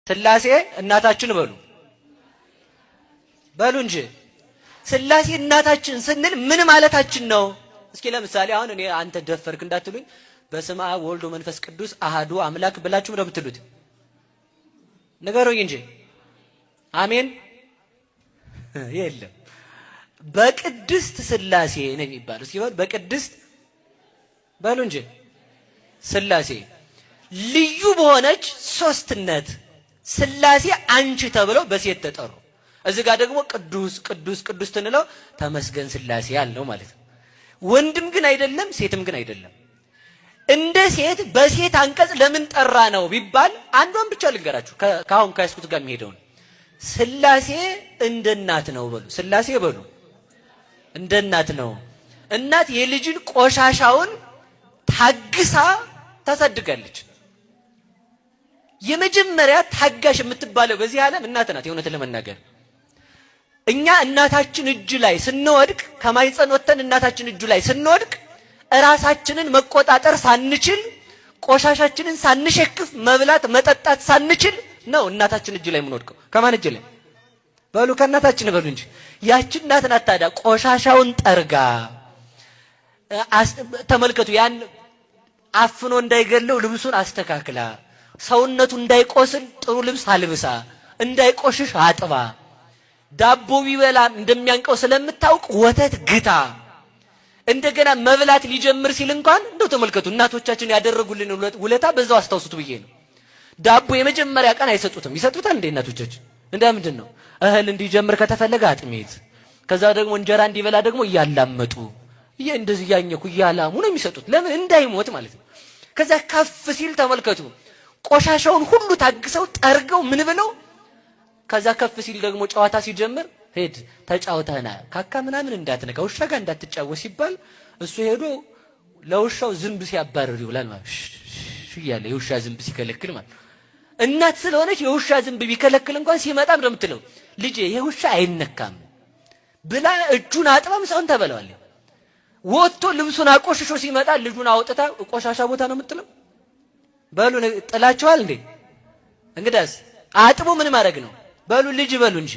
ስላሴ እናታችን በሉ እንጂ ስላሴ እናታችን ስንል ምን ማለታችን ነው? እስኪ ለምሳሌ አሁን እኔ አንተ ደፈርክ እንዳትሉኝ በስመ አብ ወልድ መንፈስ ቅዱስ አሃዱ አምላክ ብላችሁ ነው የምትሉት? ንገሩኝ እንጂ አሜን። የለም በቅድስት ስላሴ ነው የሚባለው። እስኪ በቅድስት በሉ እንጂ ስላሴ ልዩ በሆነች ሶስትነት ስላሴ አንቺ ተብለው በሴት ተጠሩ። እዚህ ጋር ደግሞ ቅዱስ ቅዱስ ቅዱስ ትንለው ተመስገን ስላሴ ያለው ማለት ነው። ወንድም ግን አይደለም ሴትም ግን አይደለም። እንደ ሴት በሴት አንቀጽ ለምን ጠራ ነው ቢባል አንዷን ብቻ ልንገራችሁ። ካሁን ከያስኩት ጋር የሚሄደውን ስላሴ እንደ እናት ነው በሉ። ስላሴ በሉ እንደ እናት ነው። እናት የልጅን ቆሻሻውን ታግሳ ታሳድጋለች። የመጀመሪያ ታጋሽ የምትባለው በዚህ ዓለም እናት ናት። የእውነት ለመናገር እኛ እናታችን እጅ ላይ ስንወድቅ ከማይጸን ወተን እናታችን እጁ ላይ ስንወድቅ እራሳችንን መቆጣጠር ሳንችል ቆሻሻችንን ሳንሸክፍ መብላት መጠጣት ሳንችል ነው እናታችን እጅ ላይ የምንወድቀው። ከማን እጅ ላይ በሉ? ከእናታችን በሉ እንጂ ያችን እናት ናት ታዲያ ቆሻሻውን ጠርጋ ተመልከቱ። ያን አፍኖ እንዳይገለው ልብሱን አስተካክላ ሰውነቱ እንዳይቆስል ጥሩ ልብስ አልብሳ እንዳይቆሽሽ አጥባ ዳቦ ቢበላ እንደሚያንቀው ስለምታውቅ ወተት ግታ እንደገና መብላት ሊጀምር ሲል እንኳን እንደው ተመልከቱ እናቶቻችን ያደረጉልን ውለታ በዛው አስታውሱት ብዬ ነው። ዳቦ የመጀመሪያ ቀን አይሰጡትም። ይሰጡታል እንደ እናቶቻችን እንደ ምንድን ነው እህል እንዲጀምር ከተፈለገ አጥሜት፣ ከዛ ደግሞ እንጀራ እንዲበላ ደግሞ እያላመጡ እንደዚህ ያኘኩ እያላሙ ነው የሚሰጡት። ለምን? እንዳይሞት ማለት ነው። ከዛ ከፍ ሲል ተመልከቱ ቆሻሻውን ሁሉ ታግሰው ጠርገው ምን ብለው ከዛ ከፍ ሲል ደግሞ ጨዋታ ሲጀምር ሄድ ተጫውተና ካካ ምናምን እንዳትነካ ውሻ ጋር እንዳትጫወት ሲባል እሱ ሄዶ ለውሻው ዝንብ ሲያባርር ይውላል ማለት እያለ የውሻ ዝንብ ሲከለክል ማለት እናት ስለሆነች የውሻ ዝንብ ቢከለክል እንኳን ሲመጣ ምንድን ነው የምትለው? ልጄ ይሄ ውሻ አይነካም ብላ እጁን አጥባም ሰውን ተበለዋል። ወጥቶ ልብሱን አቆሽሾ ሲመጣ ልጁን አውጥታ ቆሻሻ ቦታ ነው የምትለው። በሉ ጥላችኋል እንዴ? እንግዳስ አጥቦ ምን ማድረግ ነው? በሉ ልጅ በሉ እንጂ።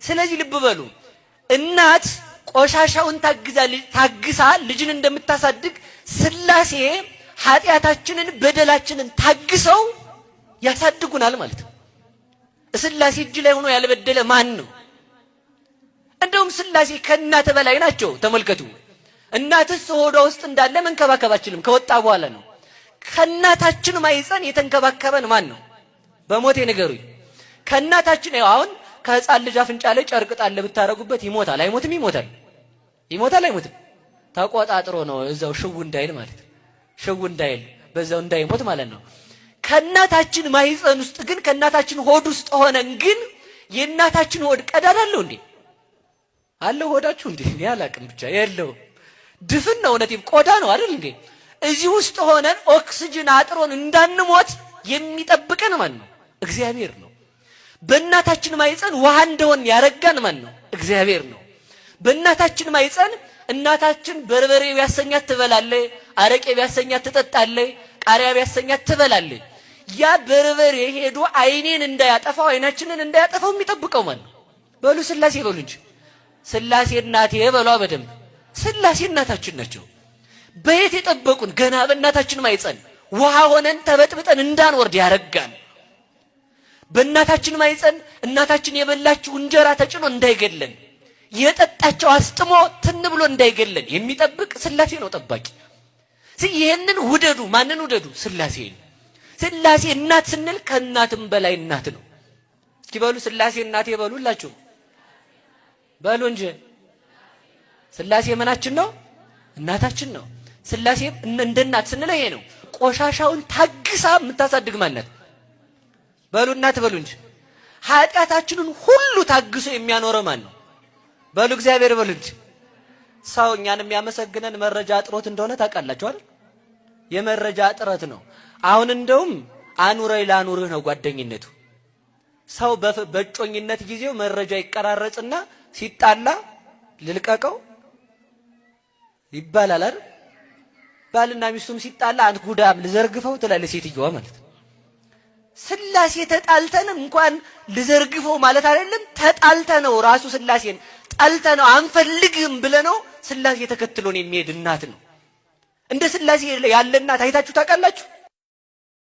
ስለዚህ ልብ በሉ እናት ቆሻሻውን ታግሳ ልጅን እንደምታሳድግ ስላሴ ኃጢአታችንን በደላችንን ታግሰው ያሳድጉናል ማለት ነው። ስላሴ እጅ ላይ ሆኖ ያልበደለ ማን ነው? እንደውም ስላሴ ከእናት በላይ ናቸው። ተመልከቱ እናትስ ሆዷ ውስጥ እንዳለ መንከባከባችንም ከወጣ በኋላ ነው። ከእናታችን ማይጸን የተንከባከበን ማን ነው? በሞቴ ንገሩኝ። ከእናታችን አሁን ከህፃን ልጅ አፍንጫ ላይ ጨርቅ ጣል ብታረጉበት ይሞታል አይሞትም? ይሞታል። ይሞታል አይሞትም? ተቆጣጥሮ ነው እዛው ሽው እንዳይል ማለት ነው። ሽው እንዳይል በዛው እንዳይሞት ማለት ነው። ከእናታችን ማይጸን ውስጥ ግን ከእናታችን ሆድ ውስጥ ሆነን ግን የእናታችን ሆድ ቀዳዳ አለው እንዴ? አለው ሆዳችሁ እንዴ? እኔ አላቅም ብቻ የለው ድፍን ነው። እውነቴን ቆዳ ነው አይደል እንዴ? እዚህ ውስጥ ሆነን ኦክሲጅን አጥሮን እንዳንሞት የሚጠብቀን ማን ነው? እግዚአብሔር ነው። በእናታችን ማይጸን ውሃ እንደሆን ያረጋን ማን ነው? እግዚአብሔር ነው። በእናታችን ማይጸን እናታችን በርበሬ ቢያሰኛት ትበላለች፣ አረቄ ቢያሰኛት ትጠጣለች፣ ቃሪያ ቢያሰኛት ትበላለች። ያ በርበሬ ሄዶ አይኔን እንዳያጠፋው አይናችንን እንዳያጠፋው የሚጠብቀው ማን ነው? በሉ ስላሴ በሉ እንጂ። ስላሴ እናቴ በሏ በደንብ። ስላሴ እናታችን ናቸው። በየት የጠበቁን? ገና በእናታችን ማይጸን ውሃ ሆነን ተበጥብጠን እንዳንወርድ ያረጋን። በእናታችን ማይጸን እናታችን የበላችው እንጀራ ተጭኖ እንዳይገለን፣ የጠጣቸው አስጥሞ ትን ብሎ እንዳይገለን የሚጠብቅ ስላሴ ነው ጠባቂ። ይህንን ውደዱ። ማንን ውደዱ? ስላሴ። ስላሴ እናት ስንል ከእናትም በላይ እናት ነው። እስኪ በሉ ስላሴ እናቴ በሉላችሁ በሉ እንጂ። ስላሴ ምናችን ነው? እናታችን ነው። ስላሴ እንደ እናት ስንል ይሄ ነው። ቆሻሻውን ታግሳ የምታሳድግ ማለት በሉ እናት በሉ እንጂ። ኃጢአታችንን ሁሉ ታግሶ የሚያኖረው ማን ነው? በሉ እግዚአብሔር በሉ እንጂ። ሰው እኛን የሚያመሰግነን መረጃ እጥሮት እንደሆነ ታውቃላችሁ አይደል? የመረጃ እጥረት ነው። አሁን እንደውም አኑረይ ላኑርህ ነው ጓደኝነቱ። ሰው በጮኝነት ጊዜው መረጃ ይቀራረጽና ሲጣላ ልልቀቀው ይባላል አይደል? ባልና ሚስቱም ሲጣላ አንተ ጉዳም ልዘርግፈው ትላለች ሴትየዋ ማለት ነው። ስላሴ ተጣልተን እንኳን ልዘርግፈው ማለት አይደለም ተጣልተነው ራሱ ስላሴን ጣልተነው አንፈልግም ብለነው ስላሴ ተከትሎን የሚሄድ እናት ነው። እንደ ስላሴ ያለ እናት አይታችሁ ታውቃላችሁ?